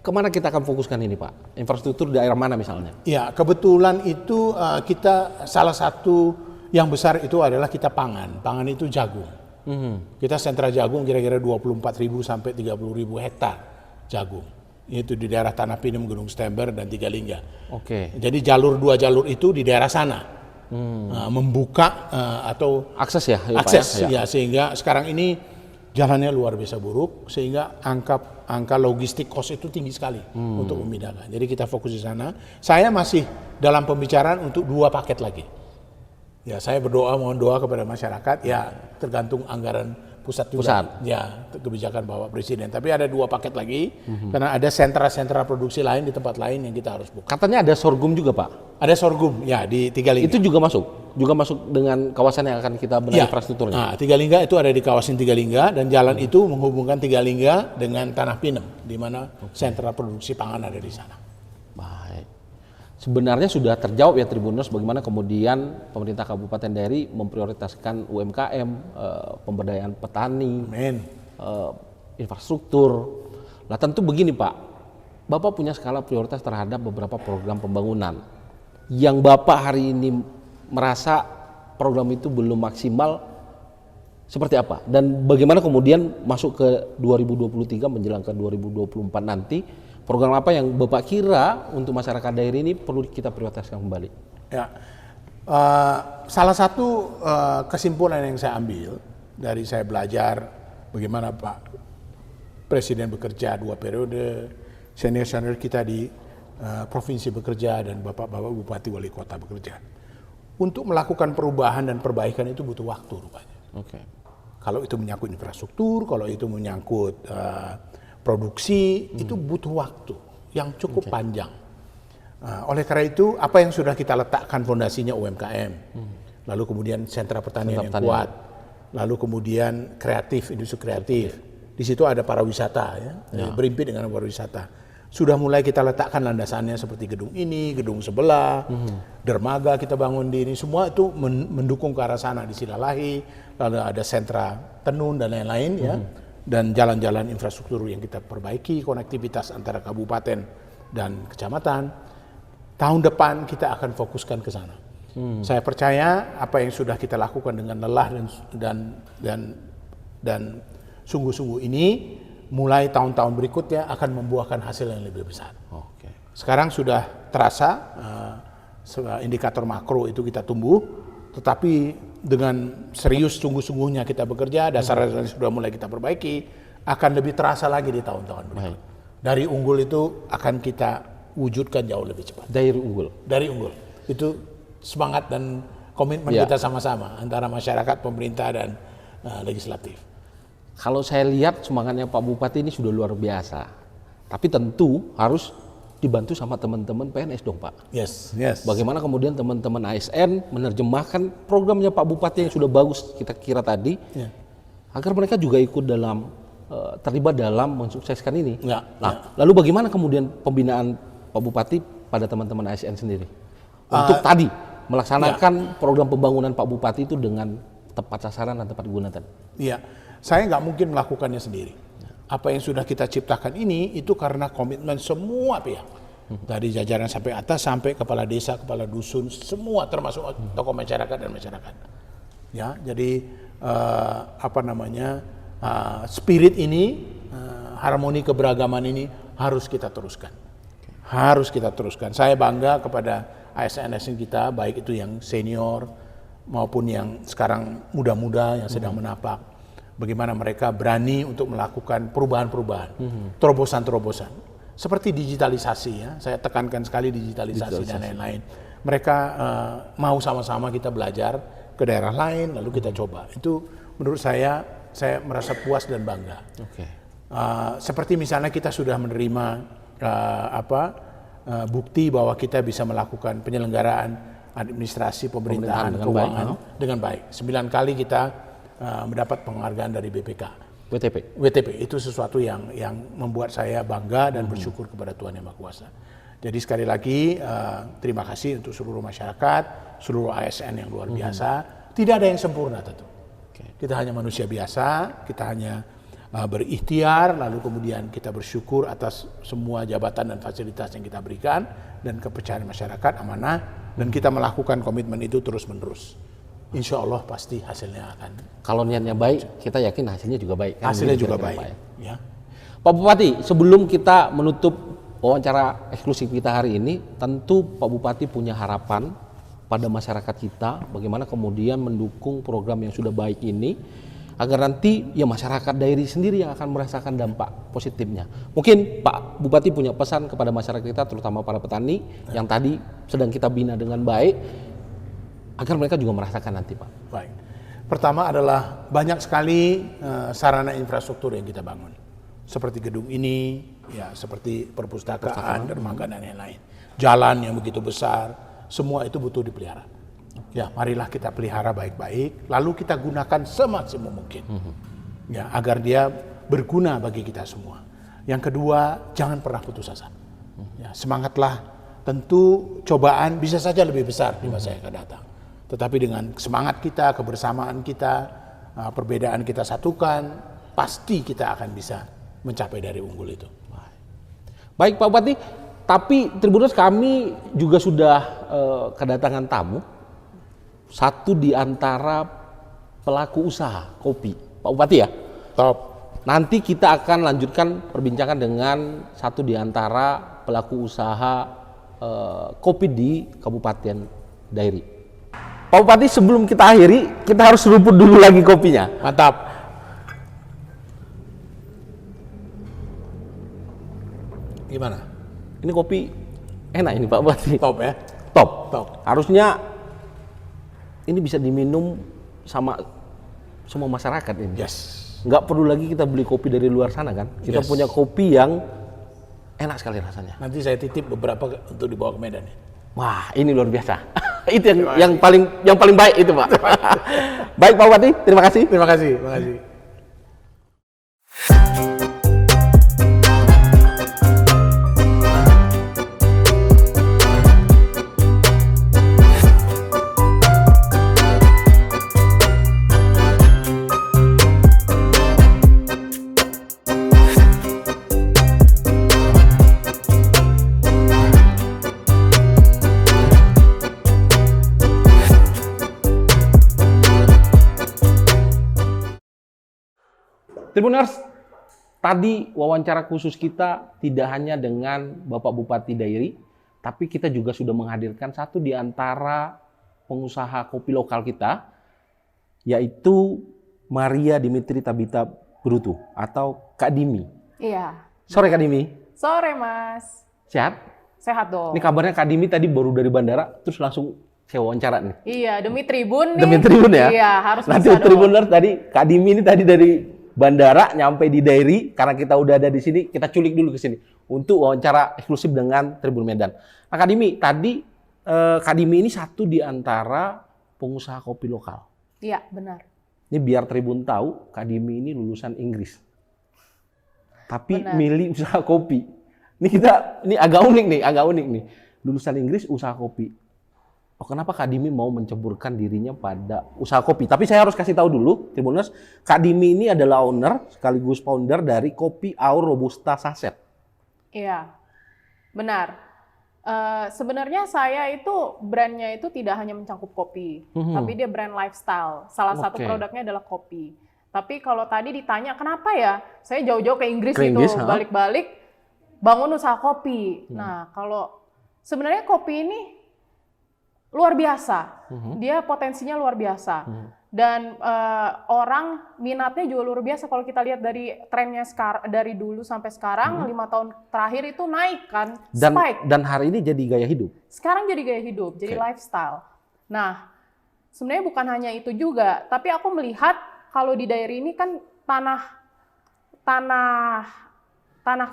Kemana kita akan fokuskan ini Pak? Infrastruktur daerah mana misalnya? Ya, kebetulan itu kita salah satu yang besar itu adalah kita pangan. Pangan itu jagung. Kita sentra jagung kira-kira 24.000 sampai 30.000 hektar jagung. Itu di daerah Tanah Pinem, Gunung Stember dan Tigalingga. Jadi 2 jalur itu di daerah sana. Membuka atau akses ya? Akses ya, sehingga sekarang ini jalannya luar biasa buruk sehingga angka logistik cost itu tinggi sekali untuk memindahkan. Jadi kita fokus di sana. Saya masih dalam pembicaraan untuk 2 paket lagi. Ya, saya mohon doa kepada masyarakat, ya tergantung anggaran pusat juga. Ya, kebijakan Bapak Presiden. Tapi ada 2 paket lagi, karena ada sentra-sentra produksi lain di tempat lain yang kita harus buka. Katanya ada sorghum juga Pak? Ada sorghum, ya di Tigalingga. Itu juga masuk? Juga masuk dengan kawasan yang akan kita benahi infrastrukturnya? Nah, Tigalingga itu ada di kawasan Tigalingga, dan jalan itu menghubungkan Tigalingga dengan Tanah Pinem, di mana sentra produksi pangan ada di sana. Baik. Sebenarnya sudah terjawab ya Tribuners bagaimana kemudian pemerintah Kabupaten Dairi memprioritaskan UMKM, pemberdayaan petani, infrastruktur. Nah tentu begini Pak, Bapak punya skala prioritas terhadap beberapa program pembangunan yang Bapak hari ini merasa program itu belum maksimal seperti apa? Dan bagaimana kemudian masuk ke 2023 menjelang ke 2024 nanti, program apa yang Bapak kira untuk masyarakat daerah ini perlu kita prioritaskan kembali? Ya, salah satu kesimpulan yang saya ambil dari saya belajar bagaimana Pak Presiden bekerja 2 periode, senior-senior kita di provinsi bekerja dan bapak-bapak bupati wali kota bekerja. Untuk melakukan perubahan dan perbaikan itu butuh waktu rupanya. Kalau itu menyangkut infrastruktur, kalau itu menyangkut produksi, itu butuh waktu yang cukup panjang. Oleh karena itu, apa yang sudah kita letakkan fondasinya UMKM, lalu kemudian sentra pertanian yang kuat, lalu kemudian industri kreatif. Di situ ada pariwisata, berimpit dengan pariwisata. Sudah mulai kita letakkan landasannya seperti gedung ini, gedung sebelah, dermaga kita bangun di ini, semua itu mendukung ke arah sana. Di Silalahi, lalu ada sentra tenun dan lain-lain ya. Dan jalan-jalan infrastruktur yang kita perbaiki, konektivitas antara kabupaten dan kecamatan. Tahun depan kita akan fokuskan ke sana. Saya percaya apa yang sudah kita lakukan dengan lelah dan sungguh-sungguh ini, mulai tahun-tahun berikutnya akan membuahkan hasil yang lebih besar. Sekarang sudah terasa indikator makro itu kita tumbuh, tetapi dengan serius sungguh-sungguhnya kita bekerja, dasar-dasarnya sudah mulai kita perbaiki, akan lebih terasa lagi di tahun-tahun berikut. Dari unggul itu akan kita wujudkan jauh lebih cepat. Dari unggul? Dari unggul. Itu semangat dan komitmen kita sama-sama antara masyarakat, pemerintah, dan legislatif. Kalau saya lihat semangatnya Pak Bupati ini sudah luar biasa. Tapi tentu harus dibantu sama teman-teman PNS dong Pak. Yes. Bagaimana kemudian teman-teman ASN menerjemahkan programnya Pak Bupati yang sudah bagus kita kira tadi, agar mereka juga ikut dalam terlibat dalam mensukseskan ini. Enggak. Nah, lalu bagaimana kemudian pembinaan Pak Bupati pada teman-teman ASN sendiri untuk tadi melaksanakan program pembangunan Pak Bupati itu dengan tepat sasaran dan tepat guna tadi? Iya, saya nggak mungkin melakukannya sendiri. Apa yang sudah kita ciptakan ini itu karena komitmen semua pihak, dari jajaran sampai atas, sampai kepala desa, kepala dusun, semua termasuk tokoh masyarakat dan masyarakat. Ya, jadi spirit ini, harmoni keberagaman ini harus kita teruskan. Harus kita teruskan. Saya bangga kepada ASN-ASN kita, baik itu yang senior maupun yang sekarang muda-muda yang sedang menapak. Bagaimana mereka berani untuk melakukan perubahan-perubahan, terobosan-terobosan. Seperti digitalisasi, ya. Saya tekankan sekali digitalisasi. Dan lain-lain. Mereka mau sama-sama kita belajar ke daerah lain, lalu kita coba. Itu menurut saya merasa puas dan bangga. Seperti misalnya kita sudah menerima bukti bahwa kita bisa melakukan penyelenggaraan administrasi pemerintahan keuangan dengan baik. 9 kali kita mendapat penghargaan dari BPK. WTP itu sesuatu yang membuat saya bangga dan bersyukur kepada Tuhan Yang Maha Kuasa. Jadi sekali lagi terima kasih untuk seluruh masyarakat, seluruh ASN yang luar biasa. Tidak ada yang sempurna tentu. Kita hanya manusia biasa, kita hanya berikhtiar, lalu kemudian kita bersyukur atas semua jabatan dan fasilitas yang kita berikan dan kepercayaan masyarakat amanah, dan kita melakukan komitmen itu terus-menerus. Insya Allah pasti hasilnya akan. Kalau niatnya baik, kita yakin hasilnya juga baik. Hasilnya juga baik. Ya. Pak Bupati, sebelum kita menutup wawancara eksklusif kita hari ini, tentu Pak Bupati punya harapan pada masyarakat kita, bagaimana kemudian mendukung program yang sudah baik ini, agar nanti ya masyarakat daerah sendiri yang akan merasakan dampak positifnya. Mungkin Pak Bupati punya pesan kepada masyarakat kita, terutama para petani yang tadi sedang kita bina dengan baik, agar mereka juga merasakan nanti, Pak. Baik. Pertama adalah banyak sekali sarana infrastruktur yang kita bangun, seperti gedung ini, ya seperti perpustakaan, dermaga dan lain-lain. Jalan yang begitu besar, semua itu butuh dipelihara. Ya, marilah kita pelihara baik-baik, lalu kita gunakan semaksimum mungkin, ya agar dia berguna bagi kita semua. Yang kedua, jangan pernah putus asa. Ya, semangatlah. Tentu cobaan bisa saja lebih besar di masa yang akan datang. Tetapi dengan semangat kita, kebersamaan kita, perbedaan kita satukan, pasti kita akan bisa mencapai dari unggul itu. Baik Pak Bupati, tapi Tribuners kami juga sudah kedatangan tamu, satu di antara pelaku usaha kopi. Pak Bupati ya? Top. Nanti kita akan lanjutkan perbincangan dengan satu di antara pelaku usaha kopi di Kabupaten Dairi. Pak Bupati, sebelum kita akhiri, kita harus seruput dulu lagi kopinya. Mantap. Gimana? Ini kopi enak ini Pak Bupati. Top ya? Top. Harusnya ini bisa diminum sama semua masyarakat ini. Yes. Nggak perlu lagi kita beli kopi dari luar sana kan. Kita punya kopi yang enak sekali rasanya. Nanti saya titip beberapa untuk dibawa ke Medan ya. Wah, ini luar biasa. Itu yang paling baik itu, Pak. Baik Pak Bupati, terima kasih. Terima kasih. Tribuners, tadi wawancara khusus kita tidak hanya dengan Bapak Bupati Dairi, tapi kita juga sudah menghadirkan satu di antara pengusaha kopi lokal kita, yaitu Maria Dimitri Tabita Brutu atau Kak Dimi. Iya. Sore Kak Dimi. Sore Mas. Sehat? Sehat dong. Ini kabarnya Kak Dimi tadi baru dari bandara, terus langsung saya wawancara nih. Iya, demi Tribun nih. Demi Tribun ya? Iya, harus nanti bisa Tribuners tadi, Kak Dimi ini tadi dari bandara nyampe di Dairi, karena kita udah ada di sini, kita culik dulu ke sini untuk wawancara eksklusif dengan Tribun Medan. Nah, Kak Dimi, tadi Kak Dimi ini satu di antara pengusaha kopi lokal. Iya, benar. Ini biar Tribun tahu, Kak Dimi ini lulusan Inggris. tapi Benar. milih usaha kopi. Ini agak unik nih. Lulusan Inggris usaha kopi. Oh, kenapa Kak Dimi mau menceburkan dirinya pada usaha kopi? Tapi saya harus kasih tahu dulu, Tribuners, Kak Dimi ini adalah owner sekaligus founder dari Kopi Aur Robusta Saset. Iya, benar. Sebenarnya saya itu brandnya itu tidak hanya mencakup kopi, tapi dia brand lifestyle. Salah satu produknya adalah kopi. Tapi kalau tadi ditanya kenapa ya, saya jauh-jauh ke Inggris balik-balik bangun usaha kopi. Nah, kalau sebenarnya kopi ini luar biasa, dia potensinya luar biasa. Dan orang minatnya juga luar biasa kalau kita lihat dari trennya dari dulu sampai sekarang 5 tahun terakhir itu naik kan, spike. Dan hari ini jadi gaya hidup. Sekarang jadi gaya hidup, jadi lifestyle. Nah, sebenarnya bukan hanya itu juga, tapi aku melihat kalau di daerah ini kan tanah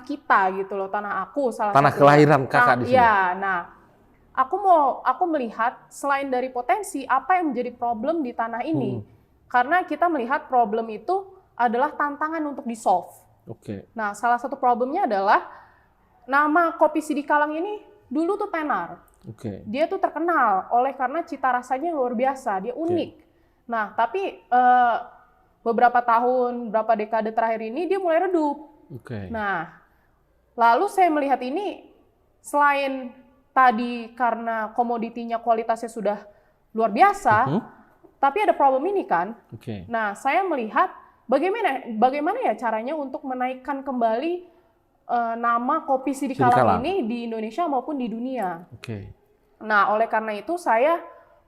kita gitu loh, tanah aku salah tanah satunya. Kelahiran kakak di sini. Iya, nah aku melihat selain dari potensi apa yang menjadi problem di tanah ini, karena kita melihat problem itu adalah tantangan untuk di-solve. Nah, salah satu problemnya adalah nama kopi Sidikalang ini dulu tuh tenar. Dia tuh terkenal karena cita rasanya luar biasa, dia unik. Nah, tapi beberapa tahun, beberapa dekade terakhir ini dia mulai redup. Nah, lalu saya melihat ini selain tadi karena komoditinya kualitasnya sudah luar biasa, tapi ada problem ini kan. Nah, saya melihat bagaimana ya caranya untuk menaikkan kembali nama kopi Sidikalang ini di Indonesia maupun di dunia. Nah, oleh karena itu saya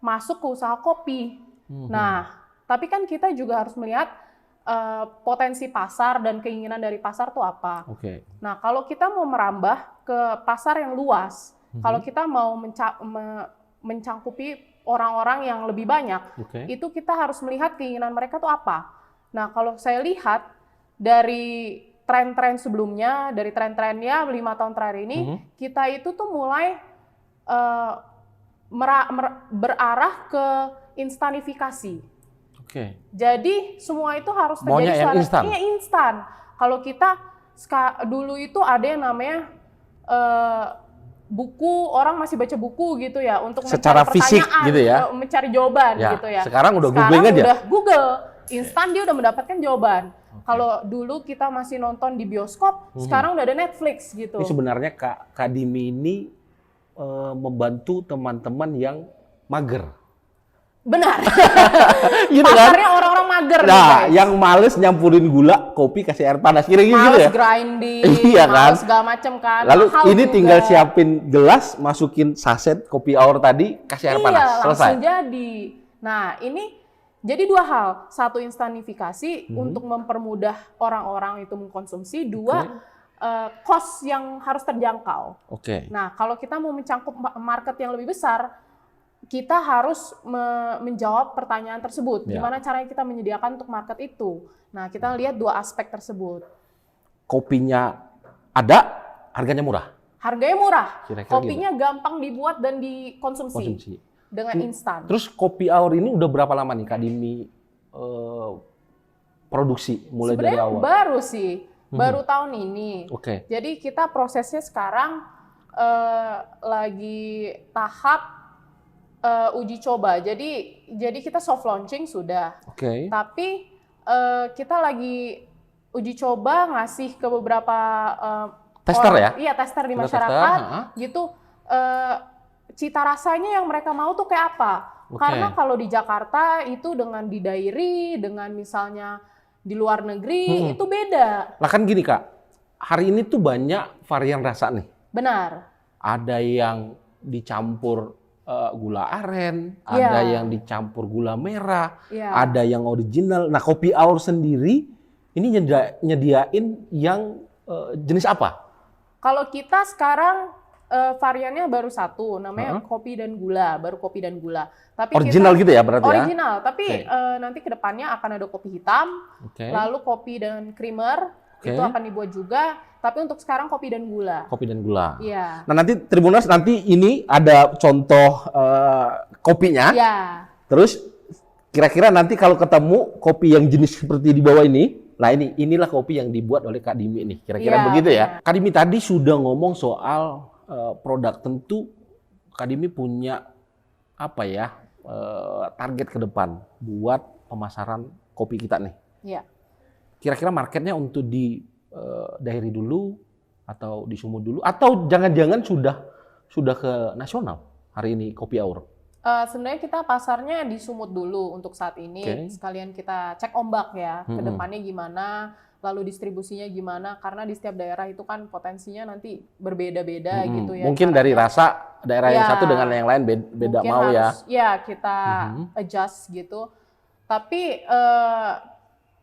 masuk ke usaha kopi. Nah, tapi kan kita juga harus melihat potensi pasar dan keinginan dari pasar itu apa. Nah, kalau kita mau merambah ke pasar yang luas, kalau kita mau mencangkupi orang-orang yang lebih banyak, itu kita harus melihat keinginan mereka itu apa. Nah, kalau saya lihat dari tren-tren sebelumnya, dari tren-trennya 5 tahun terakhir ini, kita itu tuh mulai berarah ke instanifikasi. Jadi semua itu harus terjadi secara instan. Kalau kita dulu itu ada yang namanya buku, orang masih baca buku gitu ya untuk secara mencari fisik pertanyaan, gitu ya, mencari jawaban gitu ya. Sekarang udah googling aja. Udah Google, instan dia udah mendapatkan jawaban. Kalau dulu kita masih nonton di bioskop, sekarang udah ada Netflix gitu. Ini sebenarnya Kak Dimi ini membantu teman-teman yang mager. Benar. Gitu Pasarnya orang-orang mager. Nah, yang males nyampurin gula, kopi kasih air panas, kira-kira gitu ya. Males grinding, iya kan? males segala macem kan. Lalu Mahal ini juga. tinggal siapin gelas, masukin saset kopi Aur tadi, kasih air panas, selesai. Langsung jadi. Nah, ini jadi dua hal. Satu, instanifikasi untuk mempermudah orang-orang itu mengkonsumsi. Dua, cost yang harus terjangkau. Nah, kalau kita mau mencangkup market yang lebih besar, kita harus menjawab pertanyaan tersebut. Gimana caranya kita menyediakan untuk market itu? Nah, kita lihat dua aspek tersebut. Kopinya ada, harganya murah. Harganya murah. Kira-kira kopinya gampang dibuat dan dikonsumsi dengan instan. Terus kopi Aur ini udah berapa lama nih Kak Dimi produksi mulai dari awal? Baru sih, baru tahun ini. Jadi kita prosesnya sekarang lagi tahap uji coba. Jadi kita soft launching sudah. Tapi kita lagi uji coba ngasih ke beberapa tester orang, ya? Iya, tester di masyarakat. Gitu cita rasanya yang mereka mau tuh kayak apa? Karena kalau di Jakarta itu dengan di dairy, dengan misalnya di luar negeri itu beda. Lah kan gini Kak, hari ini tuh banyak varian rasa nih. Benar. Ada yang dicampur gula aren, ada yang dicampur gula merah, ada yang original. Nah, kopi Aur sendiri ini nyediain yang jenis apa? Kalau kita sekarang variannya baru satu, namanya kopi dan gula, baru kopi dan gula. Tapi original gitu ya berarti original, tapi nanti ke depannya akan ada kopi hitam, lalu kopi dan creamer, itu akan dibuat juga. Tapi untuk sekarang kopi dan gula. Kopi dan gula. Iya. Nah, nanti Tribuners, nanti ini ada contoh kopinya. Iya. Terus kira-kira nanti kalau ketemu kopi yang jenis seperti di bawah ini, Nah inilah kopi yang dibuat oleh Kak Dimi nih, kira-kira begitu ya. Kak Dimi tadi sudah ngomong soal produk, tentu Kak Dimi punya apa ya target ke depan buat pemasaran kopi kita nih. Iya. Kira-kira marketnya untuk di daerah dulu atau di Sumut dulu atau jangan-jangan sudah ke nasional hari ini Kopi Hour? Sebenarnya kita pasarnya di Sumut dulu untuk saat ini. Sekalian kita cek ombak ya, ke depannya gimana, lalu distribusinya gimana, karena di setiap daerah itu kan potensinya nanti berbeda-beda gitu ya. Mungkin dari rasa daerah yang satu dengan yang lain beda mau harus, ya. Ya kita adjust gitu. Tapi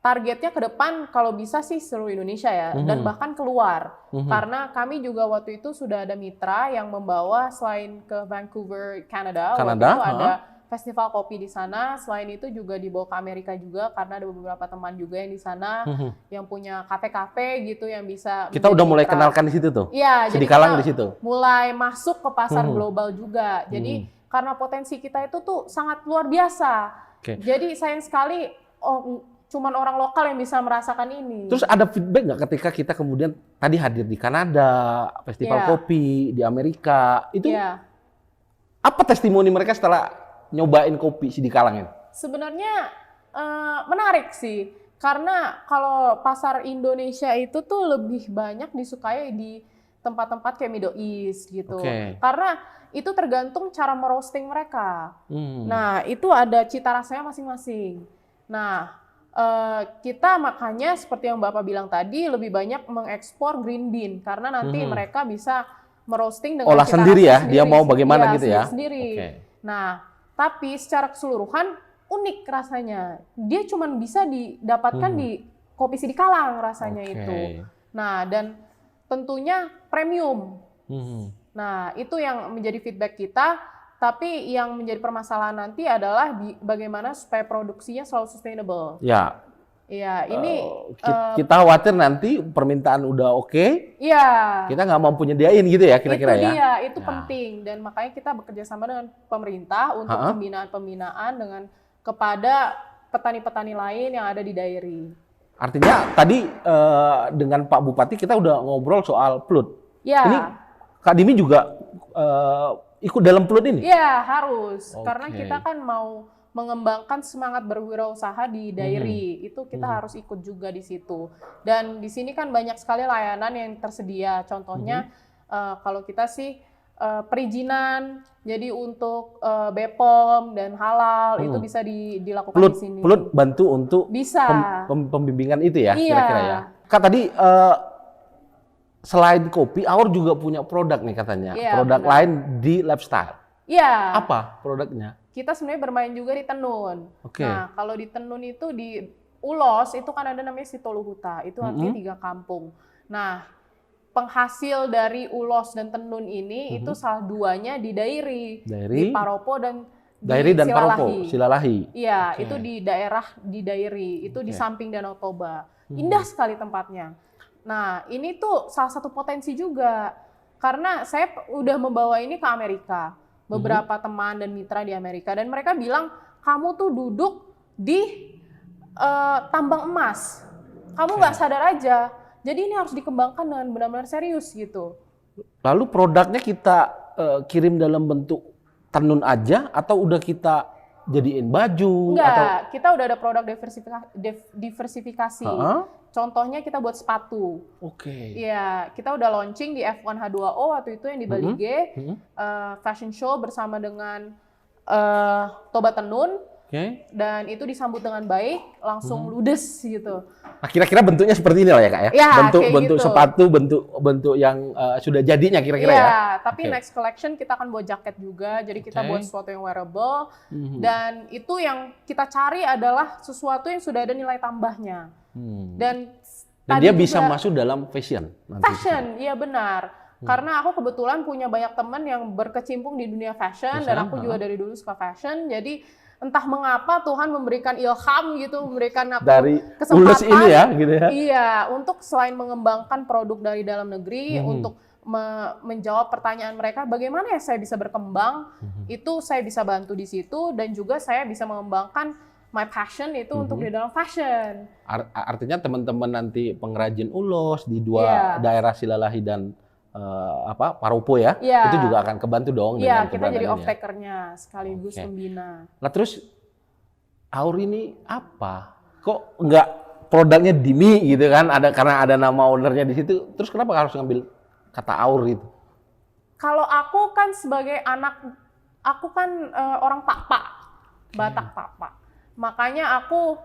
targetnya ke depan kalau bisa sih seluruh Indonesia ya, dan bahkan keluar. Karena kami juga waktu itu sudah ada mitra yang membawa selain ke Vancouver, Canada, waktu itu ada festival kopi di sana. Selain itu juga dibawa ke Amerika juga, karena ada beberapa teman juga yang di sana yang punya kafe-kafe gitu yang bisa. Kita udah mulai kenalkan di situ tuh. Iya, jadi Sidikalang di situ. Mulai masuk ke pasar global juga. Jadi karena potensi kita itu tuh sangat luar biasa. Jadi sayang sekali cuman orang lokal yang bisa merasakan ini. Terus ada feedback nggak ketika kita kemudian tadi hadir di Kanada, festival kopi di Amerika, itu apa testimoni mereka setelah nyobain kopi Sidikalang ini? Sebenarnya menarik sih, karena kalau pasar Indonesia itu tuh lebih banyak disukai di tempat-tempat kayak Middle East gitu. Karena itu tergantung cara merosting mereka. Nah, itu ada cita rasanya masing-masing. Nah, kita makanya seperti yang Bapak bilang tadi lebih banyak mengekspor green bean karena nanti mereka bisa merosting dengan olah cita sendiri ya, sendiri, dia mau bagaimana gitu ya. Sendiri. Nah, tapi secara keseluruhan unik rasanya. Dia cuma bisa didapatkan di kopi Sidikalang rasanya itu. Nah, dan tentunya premium. Nah, itu yang menjadi feedback kita. Tapi yang menjadi permasalahan nanti adalah bagaimana supaya produksinya selalu sustainable. Ya, ini kita khawatir nanti permintaan udah oke. Iya. Kita nggak mampu nyediain gitu ya kira-kira ya. Itu dia, itu penting dan makanya kita bekerja sama dengan pemerintah untuk pembinaan-pembinaan dengan kepada petani-petani lain yang ada di daerah. Artinya tadi dengan Pak Bupati kita udah ngobrol soal PLUT. Ya. Ini Kak Dimi juga ikut dalam PLUT ini? Iya, harus. Karena kita kan mau mengembangkan semangat berwirausaha di daerah. Itu kita harus ikut juga di situ. Dan di sini kan banyak sekali layanan yang tersedia. Contohnya kalau kita sih perizinan, jadi untuk BPOM dan halal itu bisa dilakukan di sini. PLUT bantu untuk bisa pembimbingan itu ya, kira-kira ya. Kak tadi selain kopi, Hour juga punya produk nih katanya. Produk lain di lifestyle. Iya. Apa produknya? Kita sebenarnya bermain juga di tenun. Nah, kalau di tenun itu di Ulos itu kan ada namanya Sitoluhuta. Itu artinya 3 kampung. Nah, penghasil dari Ulos dan tenun ini itu salah duanya di Dairi. Di Paropo dan Dairi dan Silalahi. Paropo, Silalahi. Iya, itu di daerah di Dairi. Itu di samping Danau Toba. Indah sekali tempatnya. Nah, ini tuh salah satu potensi juga. Karena saya udah membawa ini ke Amerika. Beberapa teman dan mitra di Amerika. Dan mereka bilang, kamu tuh duduk di tambang emas. Kamu nggak sadar aja. Jadi ini harus dikembangkan dengan benar-benar serius gitu. Lalu produknya kita kirim dalam bentuk tenun aja? Atau udah kita jadiin baju? Enggak, kita udah ada produk diversifikasi. Contohnya kita buat sepatu. Iya, kita udah launching di F1H2O waktu itu yang di Bali G, fashion show bersama dengan Toba Tenun. Dan itu disambut dengan baik, langsung ludes gitu. Nah, kira-kira bentuknya seperti ini lah ya Kak ya? Bentuk gitu. Sepatu, bentuk yang sudah jadinya kira-kira ya? Iya, tapi next collection kita akan buat jaket juga, jadi kita buat sesuatu yang wearable. Dan itu yang kita cari adalah sesuatu yang sudah ada nilai tambahnya. Dan dia bisa masuk dalam fashion? Fashion, iya benar. Karena aku kebetulan punya banyak teman yang berkecimpung di dunia fashion, dan aku juga dari dulu suka fashion, jadi entah mengapa Tuhan memberikan ilham gitu, memberikan aku dari kesempatan ini ya, gitu ya. Iya, untuk selain mengembangkan produk dari dalam negeri, untuk menjawab pertanyaan mereka, bagaimana ya saya bisa berkembang, itu saya bisa bantu di situ, dan juga saya bisa mengembangkan my passion itu untuk di dalam fashion. Artinya teman-teman nanti pengrajin ulos di dua daerah Silalahi dan Paropo ya, itu juga akan kebantu dong. Iya, kita jadi off-takernya sekaligus pembina. Nah terus Aur ini apa? Kok nggak produknya Dimi gitu kan? Karena ada nama ownernya di situ. Terus kenapa harus ngambil kata Aur itu? Kalau aku kan sebagai anak, aku kan orang Pakpak, Batak Pakpak. Makanya aku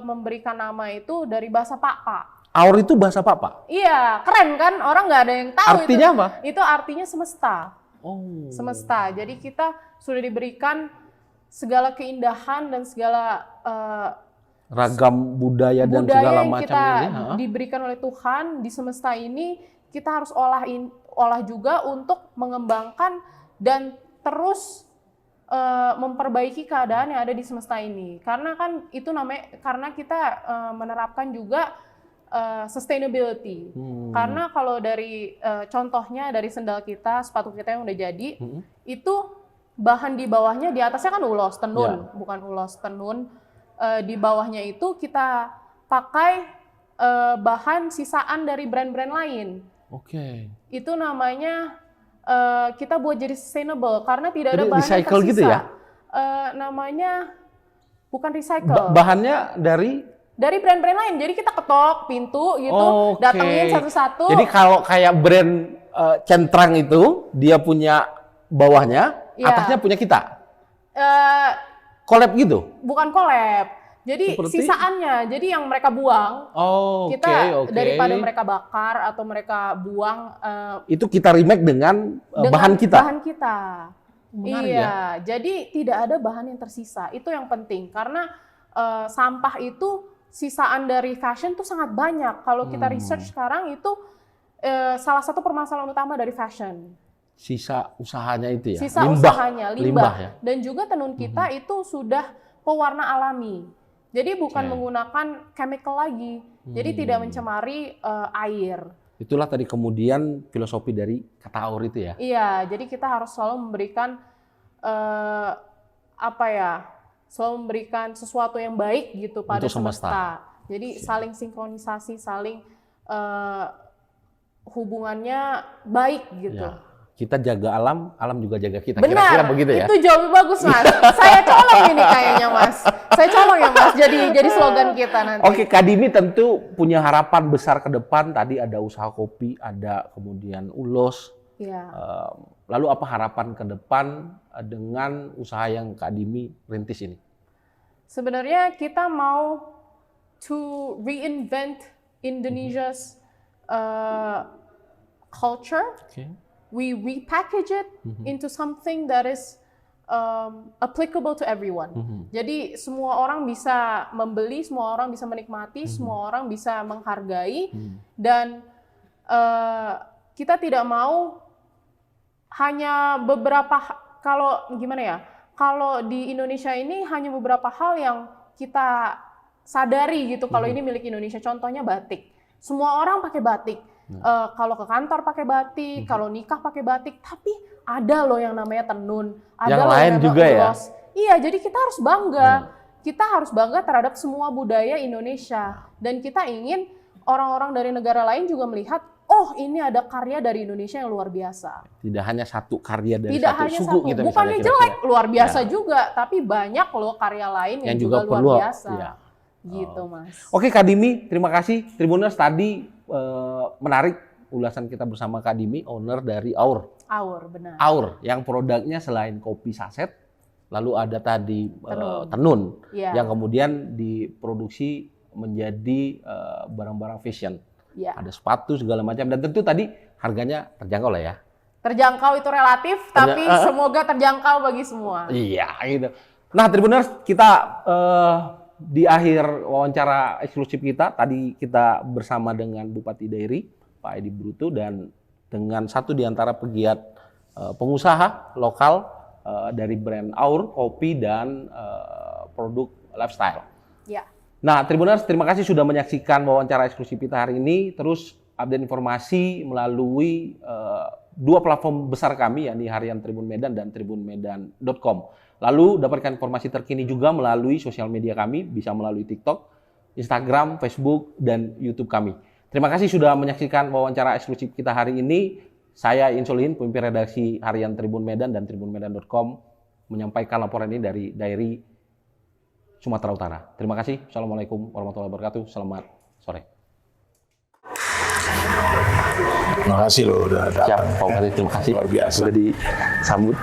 memberikan nama itu dari bahasa Pakpak. Aur itu bahasa Pakpak? Iya, keren kan? Orang nggak ada yang tahu. Artinya apa? Itu artinya semesta. Oh. Semesta. Jadi kita sudah diberikan segala keindahan dan segala ragam budaya dan segala macam kita ini diberikan oleh Tuhan di semesta ini, kita harus olah juga untuk mengembangkan dan terus memperbaiki keadaan yang ada di semesta ini. Karena kan itu namanya, karena kita menerapkan juga sustainability. Karena kalau dari contohnya dari sendal kita, sepatu kita yang udah jadi, itu bahan di bawahnya, di atasnya kan ulos tenun, bukan ulos tenun. Di bawahnya itu kita pakai bahan sisaan dari brand-brand lain. Oke. Itu namanya kita buat jadi sustainable karena tidak ada bahan recycle yang tersisa. Gitu ya? Namanya bukan recycle. Bahannya dari brand-brand lain. Jadi kita ketok pintu gitu, datengin satu-satu. Jadi kalau kayak brand Centrang itu dia punya bawahnya, atasnya punya kita. Collab gitu? Bukan collab. Jadi sisaannya, jadi yang mereka buang, kita daripada mereka bakar atau mereka buang, itu kita remake dengan bahan kita. Bahan kita. Iya, jadi tidak ada bahan yang tersisa. Itu yang penting karena sampah itu sisaan dari fashion tuh sangat banyak. Kalau kita research sekarang itu salah satu permasalahan utama dari fashion. Sisa usahanya itu ya? Sisa usahanya, limbah. Ya? Dan juga tenun kita itu sudah pewarna alami. Jadi bukan menggunakan chemical lagi. Jadi tidak mencemari air. Itulah tadi kemudian filosofi dari kata Aur itu ya? Iya, jadi kita harus selalu memberikan selalu memberikan sesuatu yang baik gitu pada semesta. Jadi saling sinkronisasi, saling hubungannya baik gitu. Ya. Kita jaga alam, alam juga jaga kita. Benar, kira-kira begitu ya? Itu jauh bagus Mas. Saya colong ini kayaknya Mas. Saya colong ya Mas, jadi slogan kita nanti. Oke, Kak Dimi tentu punya harapan besar ke depan. Tadi ada usaha kopi, ada kemudian ulos. Ya. Lalu apa harapan ke depan dengan usaha yang Kak Dimi rintis ini? Sebenarnya kita mau to reinvent Indonesia's culture. Okay. We repackage it into something that is applicable to everyone. Jadi semua orang bisa membeli, semua orang bisa menikmati, semua orang bisa menghargai, dan kita tidak mau hanya beberapa, kalau gimana ya, kalau di Indonesia ini hanya beberapa hal yang kita sadari gitu kalau ini milik Indonesia. Contohnya batik. Semua orang pakai batik. Kalau ke kantor pakai batik, kalau nikah pakai batik, tapi ada loh yang namanya tenun, ada yang loh lain yang juga ulos. Ya. Iya, jadi kita harus bangga. Kita harus bangga terhadap semua budaya Indonesia, dan kita ingin orang-orang dari negara lain juga melihat, oh ini ada karya dari Indonesia yang luar biasa. Tidak hanya satu karya dari tidak satu hanya suku satu. gitu. Bukannya jelek, luar biasa juga, tapi banyak loh karya lain yang juga luar biasa. Ya. Gitu Mas. Oke Kak Dimi, terima kasih. Tribuners tadi menarik ulasan kita bersama Kak Dimi, owner dari Aur. Aur, benar. Aur, yang produknya selain kopi saset, lalu ada tadi tenun, yang kemudian diproduksi menjadi barang-barang fashion. Ada sepatu segala macam, dan tentu tadi harganya terjangkau lah ya. Terjangkau itu relatif, tapi semoga terjangkau bagi semua. Iya, gitu. Nah, Tribuners, kita di akhir wawancara eksklusif kita, tadi kita bersama dengan Bupati Dairi, Pak Edi Bruto, dan dengan satu di antara pegiat pengusaha lokal dari brand Aur, kopi, dan produk lifestyle. Ya. Nah, Tribuners, terima kasih sudah menyaksikan wawancara eksklusif kita hari ini. Terus update informasi melalui dua platform besar kami, yakni Harian Tribun Medan dan tribunmedan.com. Lalu dapatkan informasi terkini juga melalui sosial media kami, bisa melalui TikTok, Instagram, Facebook, dan YouTube kami. Terima kasih sudah menyaksikan wawancara eksklusif kita hari ini. Saya Insulin, pemimpin redaksi harian Tribun Medan dan tribunmedan.com, menyampaikan laporan ini dari Sumatera Utara. Terima kasih. Assalamualaikum warahmatullahi wabarakatuh. Selamat sore. Terima kasih loh udah datang. Siap, Pak Bupati, terima kasih. Luar biasa. Sudah disambut.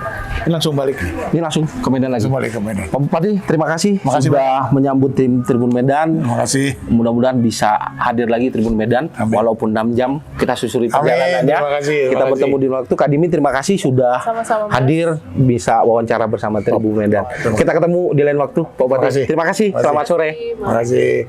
Ini langsung balik nih. Ini langsung ke Medan lagi. Langsung balik ke Medan. Pak Bupati, terima kasih Makasih, sudah menyambut tim Tribun Medan. Terima kasih. Mudah-mudahan bisa hadir lagi Tribun Medan. Amin. Walaupun 6 jam kita susuri perjalanannya. Terima kasih. Kita bertemu di waktu. Kak Dimi, terima kasih sudah Sama-sama, Mas. hadir bisa wawancara bersama Tribun Medan. Kita ketemu di lain waktu, Pak Bupati. Terima kasih. Selamat sore. Terima kasih.